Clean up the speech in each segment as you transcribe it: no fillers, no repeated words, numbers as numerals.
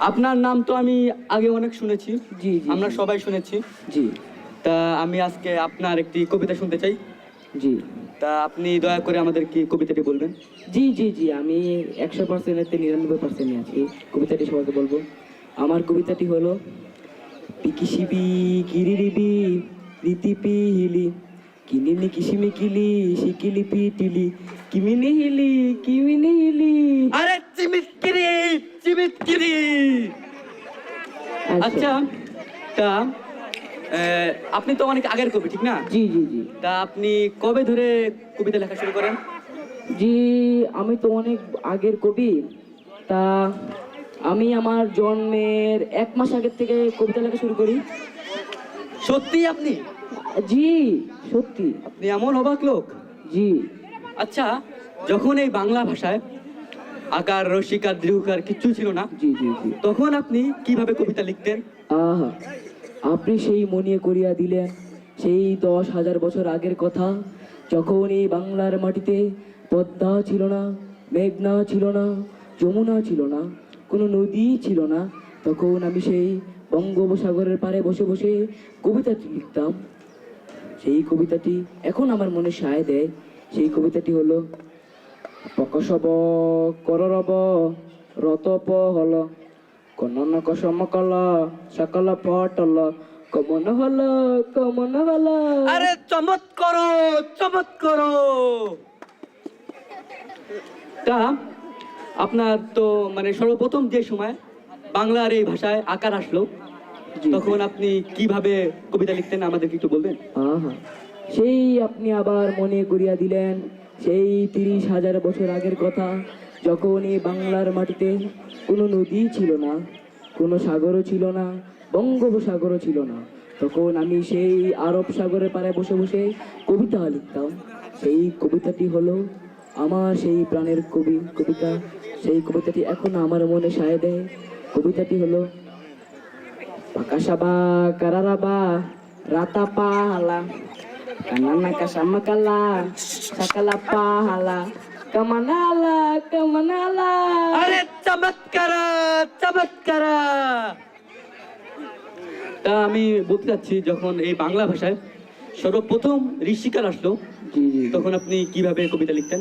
আপনার নাম তো আমি আগে অনেক শুনেছি। জি জি আমরা জি। সবাই শুনেছি। জি তা আমি আজকে আপনার একটি কবিতা শুনতে চাই। জি তা আপনি দয়া করে আমাদের কি কবিতাটি বলবেন? জি জি জি আমি 100%-এতে 99% আছি। কবিতাটি সবাইকে বলবো। আমার কবিতাটি হলো পিকিসিবি কিরিরিবি রিতিপি হিলি কিনিনি কিসিমি কিলি শিকিলি পিটিলি কিমিনি হিলি কিমিনি হিলি। আরে চিমিটকিরি চিমিটকিরি। আচ্ছা। আচ্ছা, তা আপনি তো অনেক আগের কবি, ঠিক না? জি জি জি তা আপনি কবে ধরে কবিতা লেখা শুরু করেন? জি আমি তো অনেক আগের কবি। তা আমি আমার জন্মের 1 মাস আগের থেকে কবিতা লেখা শুরু করি। সত্যি আপনি? জি সত্যি। আপনি এমন অবাক লোক। জি আচ্ছা, যখন এই বাংলা ভাষায় আকার রসিকার দীর্ঘকার কিচ্ছু ছিল না, জি জি জি তখন আপনি কিভাবে কবিতা লিখতেন? আহা, আপনি সেই মনে করিয়া দিলেন সেই 10,000 বছর আগের কথা, যখন এই বাংলার মাটিতে পদ্মা ছিল না, মেঘনা ছিল না, যমুনা ছিল না, কোনো নদী ছিল না। তখন আমি সেই বঙ্গোপসাগরের পাড়ে বসে বসে কবিতাটি লিখতাম। সেই কবিতাটি এখন আমার মনে সায় দেয়। সেই কবিতাটি হলো প্রকসব কররব রতপ হল কনন কসমকল সকল পটল কমন হল কমন হল। আরে চমৎকার, চমৎকার। তা আপনার তো মানে সর্বপ্রথম যে সময় বাংলার এই ভাষায় আকার আসলো, জি। তখন আপনি কিভাবে কবিতা লিখতেন আমাদেরকে একটু বলবেন? আহা, সেই আপনি আবার মনে করিয়া দিলেন সেই 30,000 বছর আগের কথা, যখন এই বাংলার মাটিতে কোনো নদী ছিল না, কোনো সাগরও ছিল না, বঙ্গোপসাগরও ছিল না। তখন আমি সেই আরব সাগরের পাড়ে বসে বসে কবিতা লিখতাম। সেই কবিতাটি হলো আমার সেই প্রাণের কবিতা। সেই কবিতাটি এখন আমার মনে সায় দেয়। কবিতাটি হলো pakasaba kararaba rata pahala kanana kasamakala sakala pahala kamanala kamanala. আরে চমৎকার, চমৎকার। তা আমি বলতে চাচ্ছি, যখন এই বাংলা ভাষায় সর্বপ্রথম ঋষিকার আসলো, জি জি তখন আপনি কিভাবে কবিতা লিখতেন?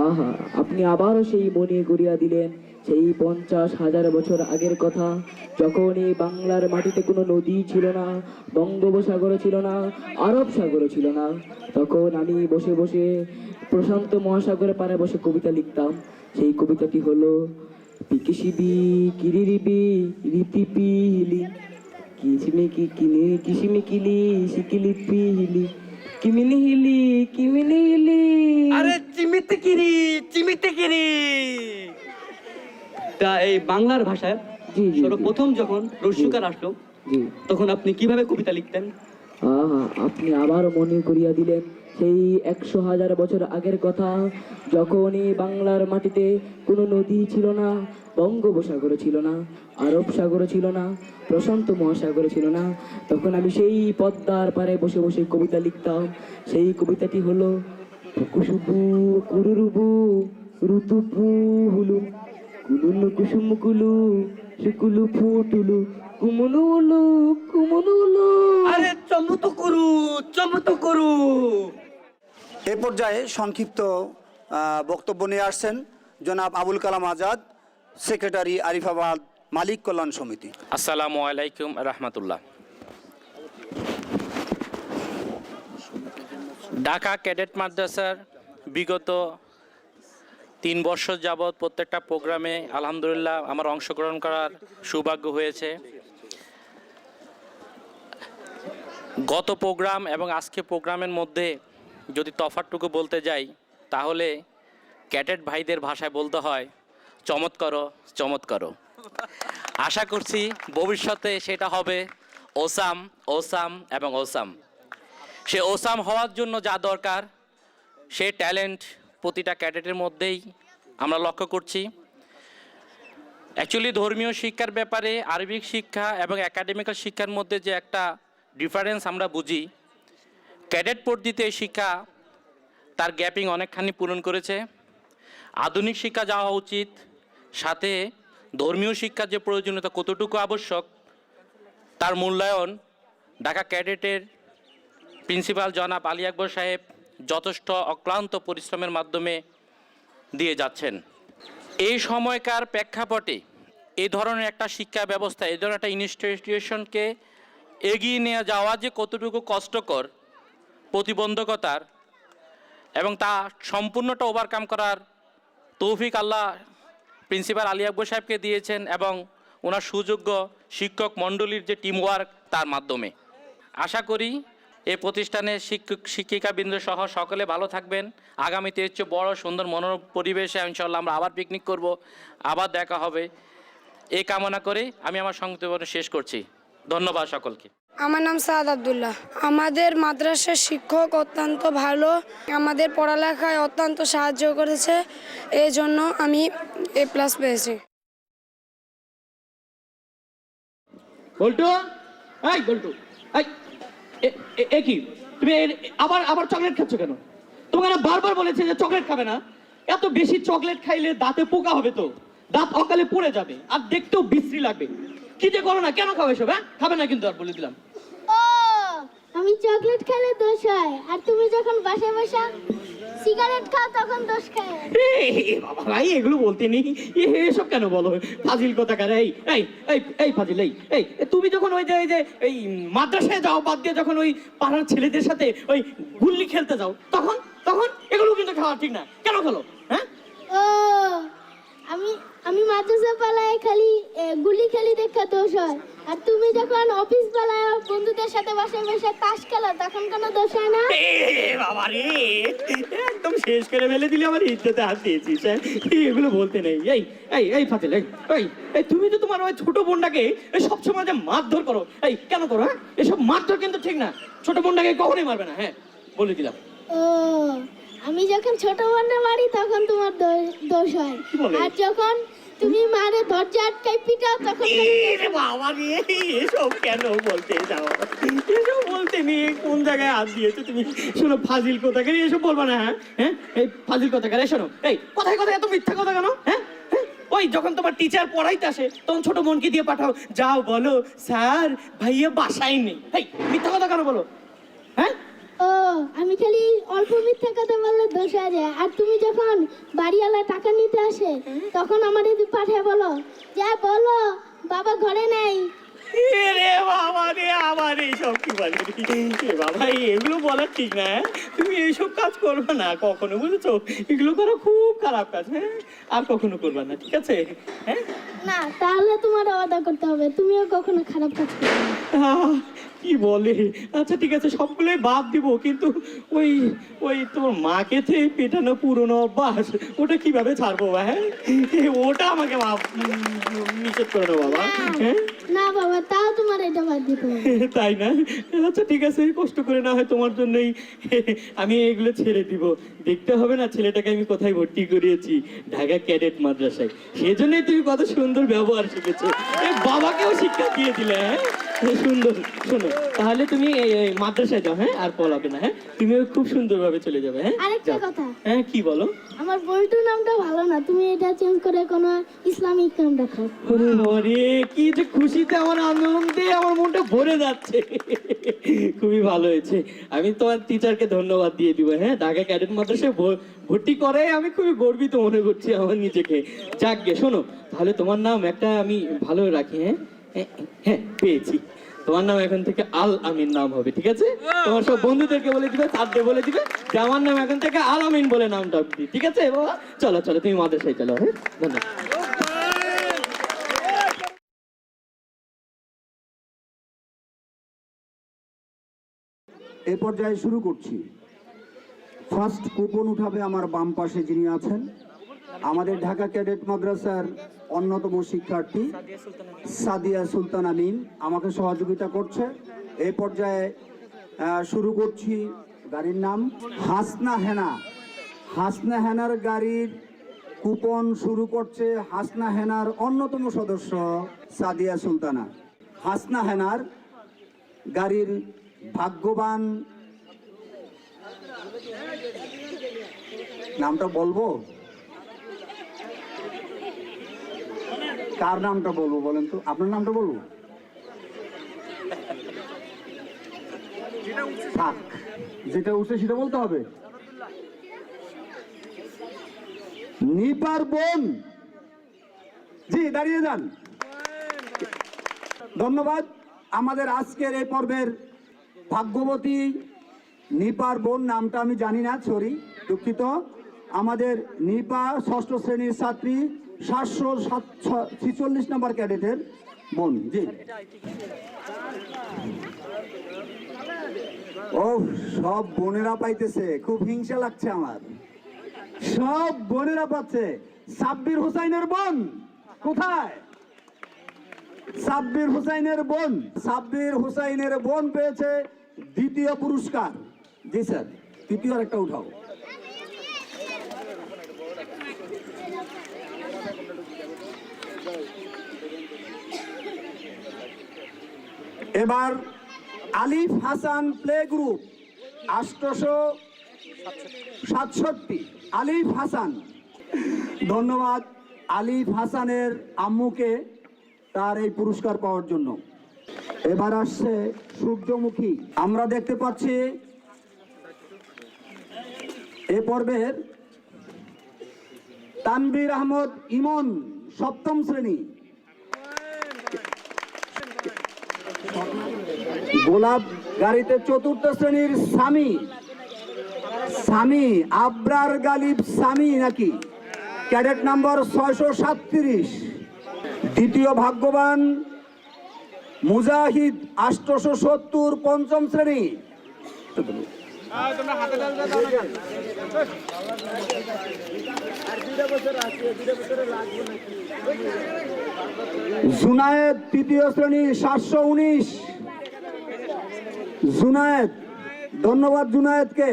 আহা, আপনি আবারও সেই মনে করিয়া দিলেন সেই 50,000 বছর আগের কথা, যখন এই বাংলার মাটিতে কোনো নদী ছিল না, বঙ্গোপসাগর ছিল না, আরব সাগর ছিল না। তখন আমি বসে বসে প্রশান্ত মহাসাগরের পাড়ে বসে কবিতা লিখতাম। সেই কবিতাটি হলো পিকিসিবি কিরিরিবি রিতিপি হিলি কিসিমিকি কিনি কিসিমিকিলি শিকিলিপি হিলি কিমিনি হিলি কিমিনি হিলি। আরে চিমিটিকিরি চিমিটিকিরি। তা এই বাংলার ভাষায় জি জি জি সর্বপ্রথম যখন রস্যকার আসলো, জি তখন আপনি কিভাবে কবিতা লিখতেন? আহা, আপনি আবার মনে করিয়া দিলেন সেই 100,000 বছর আগের কথা, যখন এই বাংলার মাটিতে কোনো নদী ছিল না, বঙ্গোপসাগর ছিল না, আরব সাগর ছিল না, প্রশান্ত মহাসাগর ছিল না। তখন আমি সেই পদ্মার পাড়ে বসে বসে কবিতা লিখতাম। সেই কবিতাটি হলো কুসুবু কুরুরুবু ঋতুপু হুলু কুলুলু কুসুম কুলু সুকুলু ফুটুলু কুমনুলু কুমনুলু। আরে চমৎ করু, চমৎ করু। এ পর্যায়ে সংক্ষিপ্ত বক্তব্য নিয়ে আসছেন জনাব আবুল কালাম আজাদ, সেক্রেটারি আরিফাবাদ মালিক কল্যাণ সমিতি। আসসালামু আলাইকুম রহমতুল্লাহ। ঢাকা ক্যাডেট মাদ্রাসার বিগত 3 বছর যাবৎ প্রত্যেকটা প্রোগ্রামে আলহামদুলিল্লাহ আমার অংশগ্রহণ করার সৌভাগ্য হয়েছে। গত প্রোগ্রাম এবং আজকে প্রোগ্রামের মধ্যে যদি তফাৎটুকু বলতে যাই, তাহলে ক্যাডেট ভাইদের ভাষায় বলতে হয় চমৎকার চমৎকার। আশা করছি ভবিষ্যতে সেটা হবে ওসাম ওসাম এবং ওসাম। সে ওসাম হওয়ার জন্য যা দরকার সে ট্যালেন্ট প্রতিটা ক্যাডেটের মধ্যেই আমরা লক্ষ্য করছি। অ্যাকচুয়ালি ধর্মীয় শিক্ষার ব্যাপারে আরবিক শিক্ষা এবং একাডেমিক্যাল শিক্ষার মধ্যে যে একটা ডিফারেন্স আমরা বুঝি, ক্যাডেট পদ্ধতিতে এই শিক্ষা তার গ্যাপিং অনেকখানি পূরণ করেছে। আধুনিক শিক্ষা যাওয়া উচিত সাথে ধর্মীয় শিক্ষার যে প্রয়োজনীয়তা কতটুকু আবশ্যক তার মূল্যায়ন ঢাকা ক্যাডেটের প্রিন্সিপাল জনাব আলী আকবর সাহেব যথেষ্ট অক্লান্ত পরিশ্রমের মাধ্যমে দিয়ে যাচ্ছেন। এই সময়কার প্রেক্ষাপটে এই ধরনের একটা শিক্ষা ব্যবস্থা, এই ধরনের একটা ইনস্টিটিউশনকে এগিয়ে নিয়ে যাওয়া যে কতটুকু কষ্টকর, প্রতিবন্ধকতার, এবং তা সম্পূর্ণটা ওভারকাম করার তৌফিক আল্লাহ প্রিন্সিপাল আলী আকবর সাহেবকে দিয়েছেন এবং ওনার সুযোগ্য শিক্ষক মণ্ডলীর যে টিমওয়ার্ক তার মাধ্যমে। আশা করি এই প্রতিষ্ঠানের শিক্ষিকাবৃন্দ সহ সকলে ভালো থাকবেন। আগামীতে এর চেয়ে বড় সুন্দর মনোরম পরিবেশে ইনশাআল্লাহ আমরা আবার পিকনিক করব, আবার দেখা হবে, এই কামনা করে আমি আমার সংক্ষিপ্ত শেষ করছি। ধন্যবাদ সকলকে। আমার নাম সাদ আব্দুল্লাহ। আমাদের মাদ্রাসার শিক্ষক অত্যন্ত ভালো, আমাদের পড়ালেখায় অত্যন্ত সাহায্য করেছে, এই জন্য আমি A+ পেয়েছি। বল্টু, এই বল্টু, এই কি তুমি আবার আবার চকলেট খাচ্ছ কেন? তোমাকে বারবার বলেছে যে চকলেট খাবে না। এত বেশি চকলেট খাইলে দাঁতে পোকা হবে, তো দাঁত অকালে পড়ে যাবে আর দেখতেও বিশ্রী লাগবে। কি যে করো না, কেন খাবে সব? হ্যাঁ, খাবে না কিন্তু, আর বলে দিলাম। ও, আমি চকলেট খেলে দোষ হয়, আর তুমি যখন বাসায় বসে সিগারেট খাও তখন দোষ খায়। বাবা ভাই, এগুলো বলতে নেই, এসব কেন বলো? ফাজিল কথাকার। এই এই এই এই ফাজিল, এই তুমি যখন ওই যে এই মাদ্রাসায় যাও বাদ দিয়ে যখন ওই পাড়ার ছেলেদের সাথে ওই গুল্লি খেলতে যাও, তখন তখন এগুলো কিন্তু খাওয়া ঠিক না। কেন খেলো? হ্যাঁ, ও, আমি মাদ্রাসা পালায় খালি গুলি খেলি দেখা দোষ হয়, আর তুমি যখন অফিস পালায় বন্ধুদের সাথে বাসায় বসে তাস খেলো তখন কোনো দোষ হয় না? বাবা রে, একদম শেষ করে ফেলে দিলে, আমার ইজ্জতে হাত দিয়েছিস। হ্যাঁ, এগুলো বলতে নেই। এই এই এই ফাজিল, এই তুমি তো তোমার ওই ছোট বোনটাকে সবসময় যে মারধর করো, এই কেন করো? হ্যাঁ, এসব মারধর কিন্তু ঠিক না। ছোট বোনটাকে কখনোই মারবে না, হ্যাঁ, বলে দিলাম। ও, আমি যখন ছোট বোনটা মারি তখন তোমার দোষ হয়, আর যখন তুমি মারে দরজা আটকাই পিটাও তখন। বাবা রে, এসব কেন বলতে যাও? এসব বলতে নিয়ে কোন জায়গায় হাত দিয়েছো তুমি? শোনো, ফাজিল কথা কেন এসব বলবা না। হ্যাঁ হ্যাঁ, এই ফাজিল কথা কেন? শোনো, এই কথায় কথায় এত মিথ্যা কথা কেন? হ্যাঁ, ওই যখন তোমার টিচার পড়াইতে আসে তখন ছোট বোনকে দিয়ে পাঠাও, যাও বলো স্যার ভাইয়া বাসায় নেই। এই মিথ্যা কথা কেন বলো? হ্যাঁ, ও, আমি খালি অল্প মিথ্যা কথা বললে দোষ হয়ে যায়, আর তুমি যখন বাড়িওয়ালা টাকা নিতে আসে তখন আমাদের পাঠায় বলো, যা বলো বাবা ঘরে নেই। রে বাবা রে, আবার এইসব কি বলে? বাবা, এগুলো বলা ঠিক না। তুমি এইসব কাজ করবে না কখনো, বুঝেছো? এগুলো করা খুব খারাপ কাজ। হ্যাঁ, আর কখনো করবে না, ঠিক আছে? হ্যাঁ, না, তাহলে তোমার ওয়াদা করতে হবে তুমিও কখনো খারাপ কাজ করবে না। কি বলে? আচ্ছা ঠিক আছে, সবগুলোই বাদ দিব, কিন্তু ওই ওই তোমার মাকে থেকে পেটানো পুরনো অভ্যাস, ওটা কিভাবে ছাড়বো? হ্যাঁ, ওটা আমাকে নিষেধ করে দাও বাবা। হ্যাঁ, না বাবা, তাও তোমার এটা বাদ দিতে হবে। তাই না? আচ্ছা ঠিক আছে, কষ্ট করে না হয় তোমার জন্যই আমি এগুলো ছেড়ে দিব। দেখতে হবে না ছেলেটাকে আমি কোথায় ভর্তি করিয়েছি? ঢাকা ক্যাডেট মাদ্রাসায়। সেজন্যই তুমি কত সুন্দর ব্যবহার শিখেছো, বাবাকেও শিক্ষা দিয়ে দিলে। হ্যাঁ, সুন্দর। শোনো, তাহলে তুমি এই মাদ্রাসায় যাও, হ্যাঁ, আর পলাবে না। হ্যাঁ, তুমিও খুব সুন্দরভাবে চলে যাবে। হ্যাঁ, আরেকটা কথা। হ্যাঁ, কি বলো? আমার বল্টু নামটা ভালো না, তুমি এটা চেঞ্জ করে কোনো ইসলামিক নাম রাখো। ওরে, কি যে খুশিতে, আমার আনন্দে আমার মনটা ভরে যাচ্ছে। খুবই ভালো হয়েছে। আমি তোমার টিচারকে ধন্যবাদ দিয়ে দিব। হ্যাঁ, ঢাকা ক্যাডেট মাদ্রাসায় ভর্তি করে আমি খুবই গর্বিত মনে করছি আমার নিজেকে। যাক গে, শোনো, তাহলে তোমার নাম একটা আমি ভালো রাখি। হ্যাঁ হ্যাঁ, পেয়েছি। তোমার নাম এখন থেকে আল আমিন নাম হবে, ঠিক আছে? তোমার সব বন্ধুদেরকে বলে দিবে, স্যারদের বলে দিবে যে আমার নাম এখন থেকে আল আমিন বলে নামটা দিই, ঠিক আছে বাবা? চলো চলো, তুমি মাদ্রাসায় চলো। হ্যাঁ, ধন্যবাদ। এ পর্যায়ে শুরু করছি। ফার্স্ট কুপন উঠাবে আমার বাম পাশে যিনি আছেন, আমাদের ঢাকা ক্যাডেট মাদ্রাসার অন্যতম শিক্ষার্থী সাদিয়া সুলতান আমিন আমাকে সহযোগিতা করছে। এই পর্যায়ে শুরু করছি। গাড়ির নাম হাসনা হেনা। হাসনা হেনার গাড়ির কুপন শুরু করছে হাসনা হেনার অন্যতম সদস্য সাদিয়া সুলতানা। হাসনা হেনার গাড়ির ভাগ্যবান নামটা বলবো? কার নামটা বলবো বলেন তো? আপনার নামটা বলবো? থাক, যেটা উঠছে সেটা বলতে হবে। নিপার বোন, জি দাঁড়িয়ে যান। ধন্যবাদ। আমাদের আজকের এই পর্বের ভাগ্যবতী নিপার বোন, নামটা আমি জানি না, সরি, দুঃখিত। আমাদের নিপা 6ষ্ঠ শ্রেণীর ছাত্রী, 746 নম্বর ক্যাডেটের বোন। জি, ও সব বোনেরা পাইতেছে, খুব হিংসা লাগছে আমার। সব বোনেরা পাচ্ছে। সাব্বির হুসাইনের বোন কোথায়? সাব্বির হুসাইনের বোন, সাব্বির হুসাইনের বোন পেয়েছে দ্বিতীয় পুরস্কার। জি স্যার, তৃতীয় একটা উঠাও। এবার আলিফ হাসান প্লে গ্রুপ 867, আলিফ হাসান। ধন্যবাদ আলিফ হাসানের আম্মুকে তার এই পুরস্কার পাওয়ার জন্য। এবার আসছে সূর্যমুখী। আমরা দেখতে পাচ্ছি এ পর্বের তানভীর আহমদ ইমন, 7ম শ্রেণী। গোলাপ গাড়িতে 4র্থ শ্রেণীর সামি আবরার গালিব সামি নাকি, ক্যাডেট নাম্বার 637। দ্বিতীয় ভাগ্যবান মুজাহিদ 870, 5ম শ্রেণী। জুনায়েদ 3য় শ্রেণী, 719। জুনায়েদ, ধন্যবাদ জুনায়েদকে।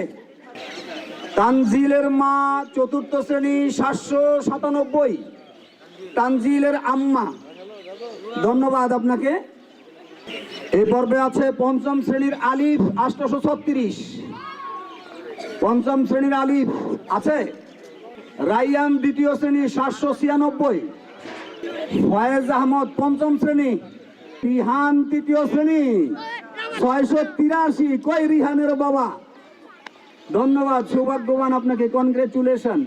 তানজিলের মা 4র্থ শ্রেণী, 797। তানজিলের আম্মা, ধন্যবাদ আপনাকে। এই পর্বে আছে 5ম শ্রেণীর আলিফ 836। 5ম শ্রেণীর আলিফ আছে। রাইয়ান 2য় শ্রেণী, 796। ফয়েজ আহমদ 5ম শ্রেণী। রিহান 3য় শ্রেণী, 683। কই রিহানের বাবা? ধন্যবাদ, সৌভাগ্যবান আপনাকে, কনগ্রেচুলেশন।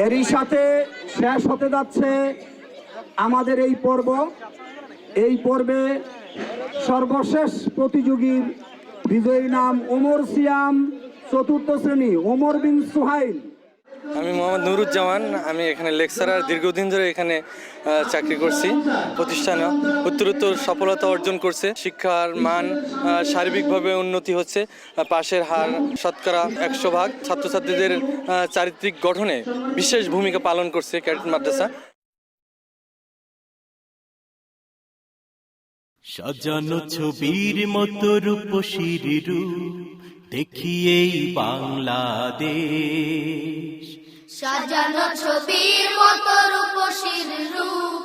এরই সাথে শেষ হতে যাচ্ছে আমাদের এই পর্ব। এই পর্বে সর্বশেষ প্রতিযোগীর বিজয়ী নাম ওমর সিয়াম, 4র্থ শ্রেণী, ওমর বিন সুহাইল। আমি মোহাম্মদ নুরুজ্জামান, আমি এখানে লেকচারার, দীর্ঘদিন ধরে এখানে চাকরি করছি। প্রতিষ্ঠানে উত্তরোত্তর সফলতা অর্জন করছে, শিক্ষার মান সার্বিকভাবে উন্নতি হচ্ছে, পাশের হার শতকরা 100%। ছাত্রছাত্রীদের চারিত্রিক গঠনে বিশেষ ভূমিকা পালন করছে ক্যাডেট মাদ্রাসা। সাজানো ছবির মতো রূপসীর রূপ দেখি এই বাংলাদেশ। সাজানো ছবির মতো রূপসীর রূপ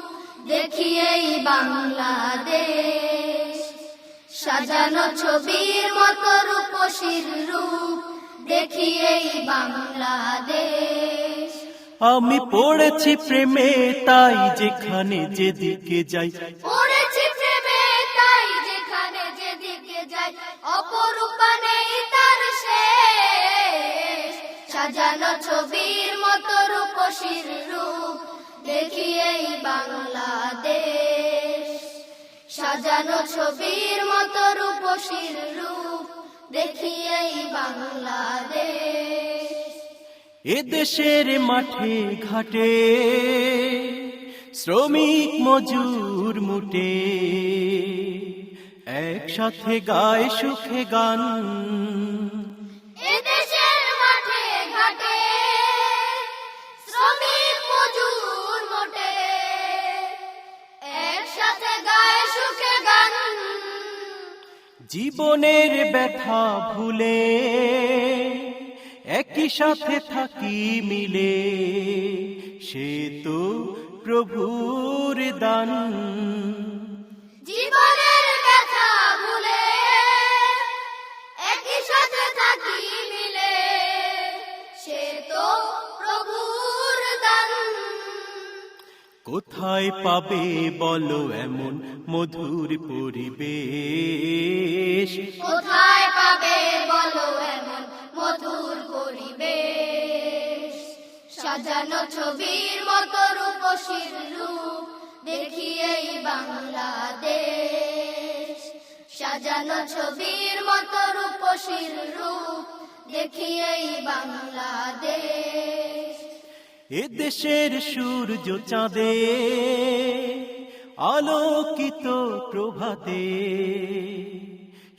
দেখি এই বাংলাদেশ। সাজানো ছবির মতো রূপসীর রূপ দেখি এই বাংলাদেশ। আমি পড়েছি প্রেমে তাই যেখানে যেদিকে যাই, পড়েছি প্রেমে তাই যেখানে যেদিকে যাই, অপরূপা নেই তার শেষ। সাজানো ছবির মতো রূপসীর রূপ দেখি এই বাংলাদেশ। সাজানো ছবির মতো রূপসীর রূপ দেখি এই বাংলাদেশ। এ দেশের মাঠে ঘাটে শ্রমিক মজুর মুটে একসাথে গায় সুখে গান। এদেশের মাঠে ঘাটে শ্রমিক মজুর মোটে একসাথে গায় সুখে গান। জীবনের ব্যথা ভুলে একই সাথে থাকি মিলে, সে তো প্রভুর দান। জীবনের ব্যথা ভুলে একই সাথে থাকি মিলে, সে তো প্রভুর দান। কোথায় পাবে বলো এমন মধুর পরিবেশ, কোথায় পাবে বলো এমন মধুর পরিবেশ, সাজানো ছবির মতো রূপসীর রূপ দেখি এই বাংলাদেশ, সাজানো ছবির মতো রূপসীর রূপ দেখি এই বাংলাদেশ। এ দেশের সূর্য চাঁদে আলোকিত প্রভাতে,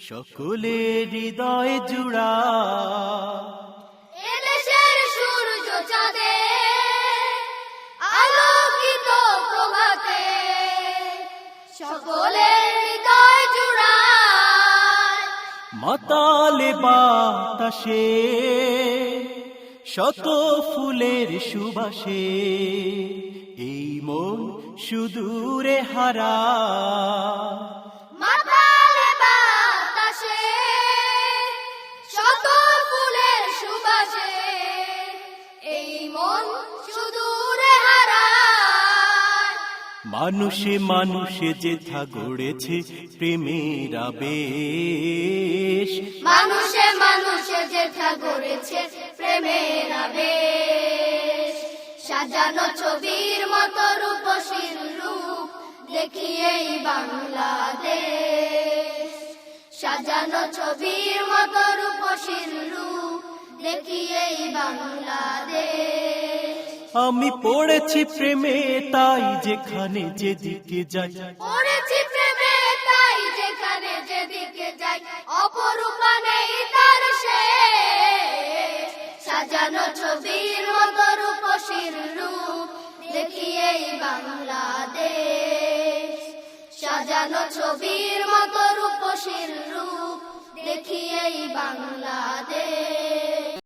সকলের হৃদয় জুড়া, এদেশের সূর্য চাঁদে আলোকিত প্রভাতে, সকলের হৃদয় জুড়ায়, মাতালে বাতাসে শত ফুলের সুবাসে, এই মন সুদূরে হারা, মাতালে বাতাসে শত ফুলের সুবাসে, এই মন সুদূরে হারায়, মানুষে মানুষে যেথা গড়েছে প্রেমের আবেশ, মানুষে মানুষে যেথা গড়েছে প্রেমের আবেশ, সাজানো ছবির মতো রূপসীর রূপ দেখি এই বাংলাদেশ, সাজানো ছবির মতো রূপসীর রূপ দেখি এই বাংলাদেশ। আমি পড়েছি প্রেমে তাই যেখানে যেদিকে যাই, পড়েছি প্রেমে তাই যেখানে যেদিকে যাই, অপরূপা নেই তার শেষ, সাজানো ছবির মতো রূপসীর রূপ দেখি এই বাংলাদেশ, সাজানো ছবির মতো রূপসীর রূপ দেখি এই বাংলাদেশ।